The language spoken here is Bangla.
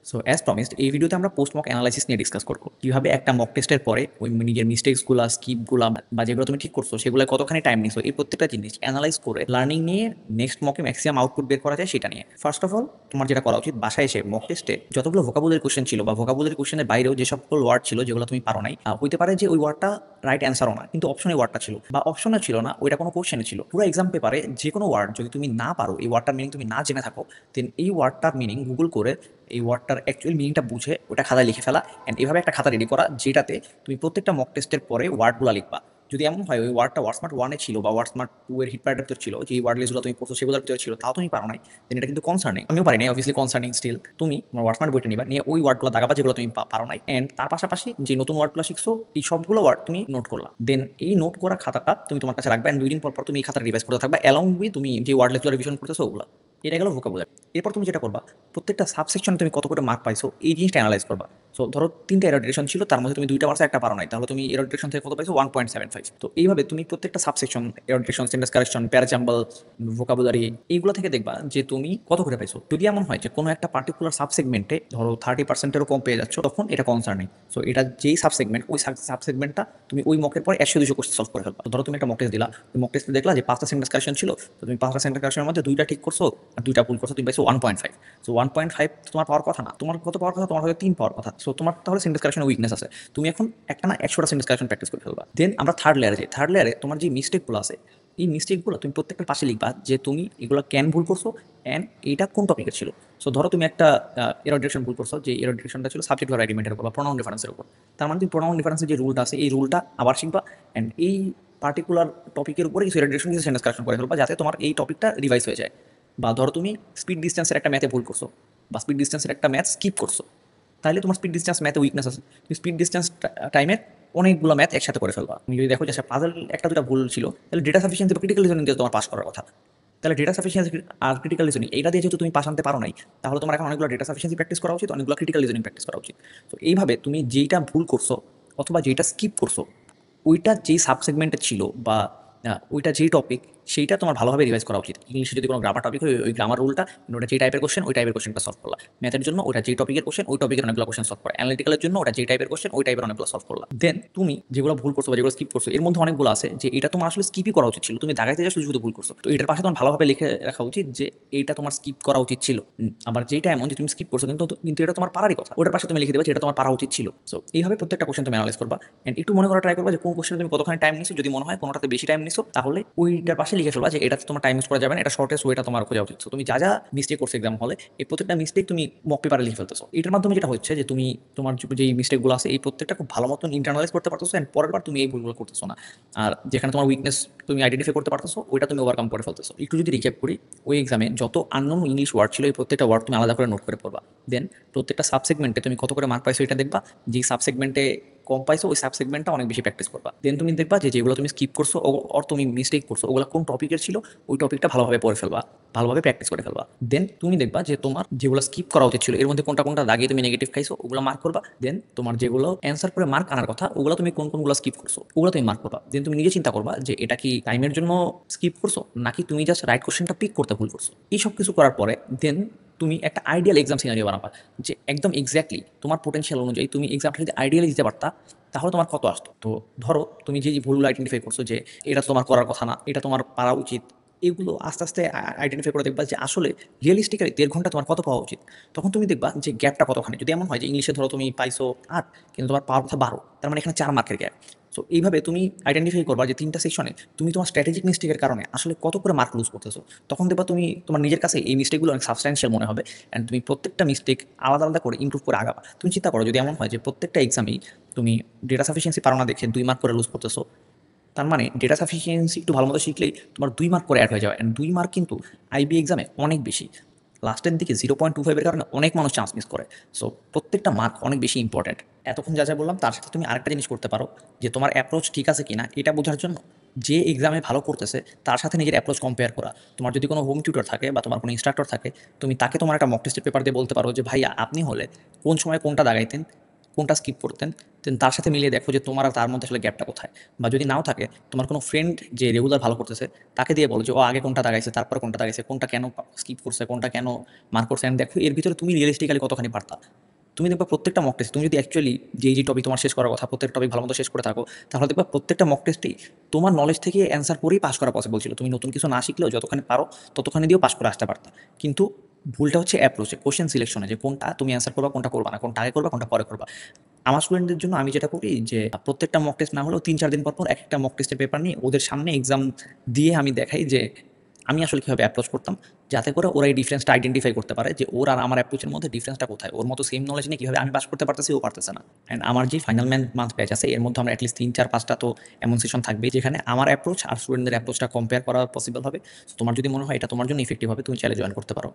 সো অ্যাজ প্রমিসড এই ভিডিওতে আমরা পোস্ট মক অ্যানালাইসিস নিয়ে ডিসকাস করবো কিভাবে একটা মক টেস্টের পরে ওই নিজের মিস্টেক্সগুলো স্কিপগুলো বা যেগুলো তুমি ঠিক করছো সেগুলো কতখানি টাইম নিছো এই প্রত্যেকটা জিনিস অ্যানালাইজ করে লার্নিং নিয়ে নেক্সট মকে ম্যাক্সিমাম আউটপুট বের করা যায় সেটা নিয়ে। ফার্স্ট অফ অল তোমার যেটা করা উচিত বাসায় এসে মক টেস্টে যতগুলো ভোকাবুলারি কোশ্চেন ছিল বা ভোকাবুলারি কোশ্চেনের বাইরেও যে সকল ওয়ার্ড ছিল যেগুলো তুমি পারো নাই, হইতে পারে যে ওই ওয়ার্ডটা রাইট অ্যান্সারও না কিন্তু অপশনে ওয়ার্ডটা ছিল বা অপশনে ছিল না ওইটা কোনো কোশ্চেনে ছিল। পুরো এক্সাম পেপারে যে কোনো ওয়ার্ড যদি তুমি না পারো, এই ওয়ার্ডটার মিনিং তুমি না জেনে থাকো, দেন এই ওয়ার্ডটার মিনিং গুগল করে এই ওয়ার্ডটার অ্যাকচুয়াল মিনিংটা বুঝে ওটা খাতায় লিখে ফেলা অ্যান্ড এইভাবে একটা খাতা রেডি করা যেটাতে তুমি প্রত্যেকটা মক টেস্টের পরে ওয়ার্ডগুলো লিখবা। যদি এমন হয় ওই ওয়ার্ডটা ওয়ার্ডস্মার্ট 1-এ ছিল বা ওয়ার্ডস্মার্ট 2 এর হিট প্যারাটার ছিল, যে ওয়ার্ড লিস্টগুলো তুমি পড়ছো সেগুলোর ভিতরে ছিল, তাও তুমি পারো নাই, দেন এটা কিন্তু কনসার্নিং। আমিও পারি নাই, অবভিয়াসলি কনসার্নিং। স্টিল তুমি তোমার ওয়ার্ডস্মার্ট বইটা নিবা, নিয়ে ওই ওয়ার্ডগুলো দাগাবা যেগুলো তুমি পারো নাই, অ্যান্ড তার পাশাপাশি যে নতুন ওয়ার্ডগুলো শিখছো এই সবগুলো ওয়ার্ড তুমি নোট করলা। দেন এই নোট করা খাতাটা তুমি তোমার কাছে রাখবে, অ্যান্ড 2 দিন পর পর তুমি এই খাতাটা রিভাইজ করতে থাকবা অ্যালং উইথ তুমি যে ওয়ার্ড লিস্টগুলো রিভিশন করতেছো ওগুলো। এটা গেল ভোকাবুলারি। এরপর তুমি যেটা করবা প্রত্যেকটা সাবসেকশনে তুমি কত করে মার্ক পাইছো এই জিনিসটা অ্যানালাইজ করবা। সো ধরো 3টা এরর ডিরেকশন ছিল, তার মধ্যে তুমি 2টা পারছো, একটা পারো নাই, তাহলে তুমি এরর ডিরেকশন থেকে কত পাইছো 1.75। তো এইভাবে তুমি প্রত্যেকটা subsection, error detection, sentence correction, parajumble, vocabulary, এইগুলো থেকে দেখবা যে তুমি কত করে পাইছো। যদি এমন হয় যে কোনো একটা পার্টিকুলার সাবসেগমেন্টে ধরো 30%-এরও কম পেয়ে যাচ্ছ, তখন এটা কনসার্নিং। সো এটা যেই সাবসেগমেন্ট ওই সাবসেগমেন্টটা তুমি ওই মকের পরে 100-200 কোশ্চেন সলভ করে ফেলবা। তো ধরো তুমি একটা মক টেস্ট দিলা, ওই মক টেস্টে দেখলা যে 5টা সেন্টেন্স কারেকশন ছিল, তো তুমি 5টা সেন্টেন্স কারেকশনের মধ্যে 2টা ঠিক করছো আর 2টা ভুল করছো, তুমি পাইছো 1.5। সো 1.5 তোমার পাওয়ার কথা না, তোমার কত পাওয়ার কথা, তোমার হয়তো 3 পাওয়ার কথা। সো তোমার তাহলে সেন্টেন্স কারেকশনের উইকনেস আছে, তুমি এখন একটা না 100টা সেন্টেন্স কারেকশন প্র্যাকটিস করে ফেলবা। দেন আমরা থার্ড লেয়ারে যাই। থার্ড লেয়ারে তোমার যে মিস্টেকগুলো আছে এই মিস্টেকগুলো তুমি প্রত্যেকটার পাশে লিখবা যে তুমি এগুলো কেন ভুল করছো অ্যান্ড এইটা কোন টপিকের ছিল। সো ধরো তুমি একটা এরর ডিরেকশন ভুল করছো, যে এরর ডিরেকশনটা ছিল সাবজেক্ট ভার্ব অ্যাগ্রিমেন্টের উপর বা প্রোনাউন ডিফারেন্সের উপর। তার মানে তুমি প্রোনাউন ডিফারেন্সের যে রুলটা আছে এই রুলটা আবার শিখবা, অ্যান্ড এই পার্টিকুলার টপিকের উপরে কিছু এরর ডিরেকশন কিছু সেন্টেন্স কারেকশন করে ফেলবা যাতে তোমার এই টপিকটা রিভাইজ হয়ে যায়। বা ধরো তুমি স্পিড ডিস্টেন্সের একটা ম্যাথে ভুল করছো বা স্পিড ডিস্টেন্সের একটা ম্যাথ স্কিপ করছো, তাহলে তোমার স্পিড ডিস্টেন্স ম্যাথে উইকনেস আছে, তুমি স্পিড ডিস্টেন্স টাইমের অনেকগুলো ম্যাথ একসাথে করে ফেলবা। তুমি যদি দেখো যে পাজল একটা দুটা ভুল ছিল, তাহলে ডেটা সাফিসিয়েন্সি বা ক্রিটিক্যাল রিজনিং দিয়ে তোমার পাস করার কথা। তাহলে ডেটা সাফিসিয়েন্সি আর ক্রিটিক্যাল রিজনিং এইটা দিয়ে যেহেতু তুমি পাস আনতে পারো নাই, তাহলে তোমার এখন অনেকগুলো ডেটা সাফিসিয়েন্সি প্র্যাকটিস করা উচিত, অনেকগুলো ক্রিটিক্যাল রিজনিং প্র্যাকটিস করা উচিত। তো এইভাবে তুমি যেইটা ভুল করছো অথবা যেইটা স্কিপ করছো ওইটা যেই সাবসেগমেন্টে ছিল বা ওইটা যেই টপিক সেইটা তোমার ভালোভাবে রিভাইজ করা উচিত। ইংলিশে যদি কোনো গ্রামার টপিক হয় ওই গ্রামার রুলটা, ওটা যেই টাইপের কোশ্চেন ওই টাইপের কোশ্চেনটা সলভ করলা। ম্যাথের জন্য ওটা যেই টপিকের কোশ্চেন ওই টপিকের অনেকগুলো কোশ্চেন সলভ করা। অ্যানালিটিক্যালের জন্য ওটা যেই টাইপের কোশ্চেন ওই টাইপের অনেকগুলো সলভ করলা। দেন তুমি যেগুলো ভুল করছো বা যেগুলো স্কিপ করছো এর মধ্যে অনেকগুলো আছে যে এটা তোমার আসলে স্কিপই করা উচিত ছিল, তুমি দাগাইতে যা শুধু শুধু ভুল করছো। তো এটার পাশে তোমার ভালোভাবে লিখে রাখা উচিত যে এইটা তোমার স্কিপ করা উচিত ছিল। আবার যেটা এমন যে তুমি স্কিপ করছো কিন্তু কিন্তু এটা তোমার পারারই কথা, ওটার পাশে তুমি লিখে দেবে যে এটা তোমার পারা উচিত ছিল। সো এইভাবে প্রত্যেকটা কোশ্চেন তুমি অ্যানালাইজ করবা, এন্ড একটু মনে করা ট্রাই করবা যে কোন কোশ্চেন তুমি কতখানি টাইম নিছো। যদি মনে হয় কোনোটাতে বেশি টাইম নিছো তাহলে ওইটার পাশে লিখে ফেলবা যে এটাতে তোমার টাইম ইউজ করা যাবে না, এটা শর্টেস্ট ওয়েটা তোমার খোঁজা উচিত। So তুমি যা যা মিস্টেক করছো এক্সাম হলে এই প্রত্যেকটা মিস্টেক তুমি মক পেপারে লিখে ফেলতেছো। এটার মাধ্যমে যেটা হচ্ছে যে তুমি তোমার যে মিস্টেকগুলো আছে এই প্রত্যেকটা খুব ভালো মতন ইন্টারনালাইজ করতে পারতেছো, এন্ড পরের বার তুমি এই ভুলগুলো করতেছো না। আর যেখানে তোমার উইকনেস তুমি আইডেন্টিফাই করতে পারতেছো ওইটা তুমি ওভারকাম করে ফেলতেছো। একটু যদি রিক্যাপ করি, ওই এক্সামে যত আননোন ইংলিশ ওয়ার্ড ছিল এই প্রত্যেকটা ওয়ার্ড তুমি আলাদা করে নোট করে পড়বা। দেন প্রত্যেকটা সাবসেগমেন্টে তুমি কত করে মার্ক পাইছো এটা দেখবা, যেই সাবসেগমেন্টে কম পাইছো ওই সাবসেগমেন্টটা অনেক বেশি প্র্যাকটিস করবা। দেন তুমি দেখবা যে যেগুলো তুমি স্কিপ করছো আর তুমি মিস্টেক করছো ওগুলো কোন টপিকের ছিল, ওই টপিকটা ভালোভাবে পড়ে ফেলবা, ভালোভাবে প্র্যাকটিস করে ফেলবা। দেন তুমি দেখবা যে তোমার যেগুলো স্কিপ করা উচিত ছিল এর মধ্যে কোনটা কোনটা দাগিয়ে তুমি নেগেটিভ খাইছো ওগুলো মার্ক করবা। দেন তোমার যেগুলো অ্যান্সার করে মার্ক আনার কথা ওগুলো তুমি কোনগুলো স্কিপ করছো ওগুলো তুমি মার্ক করবা। দেন তুমি নিজে চিন্তা করবা যে এটা কি টাইমের জন্য স্কিপ করছো নাকি তুমি জাস্ট রাইট কোশ্চেনটা পিক করতে ভুল করছো। এই সব কিছু করার পরে দেন তুমি একটা আইডিয়াল এক্সাম সিনারিও বানাবা যে একদম এক্স্যাক্টলি তোমার পোটেনশিয়াল অনুযায়ী তুমি এক্সামটা যদি আইডিয়ালি দিতে পারতা তাহলে তোমার কত আসতো। তো ধরো তুমি যে ভুলগুলো আইডেন্টিফাই করছো যে এটা তোমার করার কথা না, এটা তোমার পারা উচিত, এগুলো আস্তে আস্তে আইডেন্টিফাই করে দেখবা যে আসলে রিয়েলিস্টিক্যালি 1.5 ঘন্টা তোমার কত পাওয়া উচিত। তখন তুমি দেখবা যে গ্যাপটা কতখানি। যদি এমন হয় যে ইংলিশে ধরো তুমি পাইছো 8 কিন্তু তোমার পাওয়ার কথা 12, তার মানে এখানে 4 মার্কের গ্যাপ। সো এইভাবে তুমি আইডেন্টিফাই করবা যে 3টা সেকশনে তুমি তোমার স্ট্র্যাটেজিক মিস্টেকের কারণে আসলে কত করে মার্ক লুজ করতেছো। তখন দেখবা তুমি তোমার নিজের কাছে এই মিস্টেকগুলো অনেক সাবস্ট্যান্সিয়াল মনে হবে, অ্যান্ড তুমি প্রত্যেকটা মিস্টেক আলাদা আলাদা করে ইমপ্রুভ করে আগাবা। তুমি চিন্তা করো যদি এমন হয় যে প্রত্যেকটা এক্সামেই তুমি ডেটা সাফিসিয়েন্সি পারো না দেখে 2 মার্ক করে লুজ করতেছো, তার মানে ডেটা সাফিসিয়েন্সি একটু ভালো মতো শিখলেই তোমার 2 মার্ক করে অ্যাড হয়ে যাবে, অ্যান্ড 2 মার্ক কিন্তু আইবি এক্সামে অনেক বেশি। লাস্টের দিকে 0.25-এর কারণে অনেক মানুষ চান্স মিস করে। সো প্রত্যেকটা মার্ক অনেক বেশি ইম্পর্ট্যান্ট। এতক্ষণ যা যা বললাম তার সাথে তুমি আরেকটা জিনিস করতে পারো যে তোমার অ্যাপ্রোচ ঠিক আছে কিনা এটা বোঝার জন্য যে এক্সামে ভালো করতেছে তার সাথে নিজের অ্যাপ্রোচ কম্পেয়ার করা। তোমার যদি কোনো হোম টিউটর থাকে বা তোমার কোনো ইনস্ট্রাক্টর থাকে তুমি তাকে তোমার একটা মক টেস্টের পেপার দিয়ে বলতে পারো যে ভাই আপনি হলে কোন সময় কোনটা দাগাইতেন, কোনটা স্কিপ করতেন, দেন তার সাথে মিলিয়ে দেখো যে তোমার আর তার মধ্যে আসলে গ্যাপটা কোথায়। বা যদি নাও থাকে, তোমার কোনো ফ্রেন্ড যে রেগুলার ভালো করতেছে তাকে দিয়ে বলো যে ও আগে কোনটা দাগাইছে, তারপর কোনটা দাগাইছে, কোনটা কেন স্কিপ করছে, কোনটা কেন মার্ক করছে, and দেখো এর ভিতরে তুমি রিয়েলিস্টিক্যালি কতখানি পারতা। তুমি দেখবা প্রত্যেকটা মক টেস্ট তুমি যদি অ্যাকচুয়ালি যে টপিক তোমার শেষ করার কথা প্রত্যেকটা টপিক ভালো মতো শেষ করে থাকো, তাহলে দেখবা প্রত্যেকটা মক টেস্টেই তোমার নলেজ থেকে অ্যান্সার করেই পাস করা পসিবল ছিল। তুমি নতুন কিছু না শিখলেও যতখানি পারো ততখানি দিয়েও পাস করে আসতে পারতা। কিন্তু ভুলটা হচ্ছে অ্যাপ্রোচে, কোশ্চেন সিলেকশনে, যে কোনটা তুমি অ্যান্সার করবা, কোনটা করবা না, কোনটা আগে করবা, কোনটা পরে করবা। আমার স্টুডেন্টদের জন্য আমি যেটা করি যে প্রত্যেকটা মক টেস্ট না হলেও ৩-৪ দিন পর এক একটা মক টেস্টের পেপার নিয়ে ওদের সামনে এক্সাম দিয়ে আমি দেখাই যে আমি আসলে কীভাবে অ্যাপ্রোচ করতাম, যাতে করে ওরা এই ডিফারেন্সটা আইডেন্টিফাই করতে পারে যে ওর আর আমার অ্যাপ্রোচের মধ্যে ডিফারেন্সটা কোথায়। ওর মতো সেম নলেজ নিয়ে কীভাবে আমি পাস করতে পারতেছি, ও পারতেছে না। অ্যান্ড আমার যে ফাইনাল মান্থ ব্যাচ আছে এর মধ্যে আমরা অ্যাটলিস্ট ৩-৪-৫টা তো এমন সেশন থাকবে যেখানে আমার অ্যাপ্রোচ আর স্টুডেন্টদের অ্যাপ্রোচটা কম্পেয়ার করা পসিবল হবে। So তোমার যদি মনে হয় এটা তোমার জন্য ইফেক্টিভ হবে, তুমি চাইলে জয়েন করতে পারো।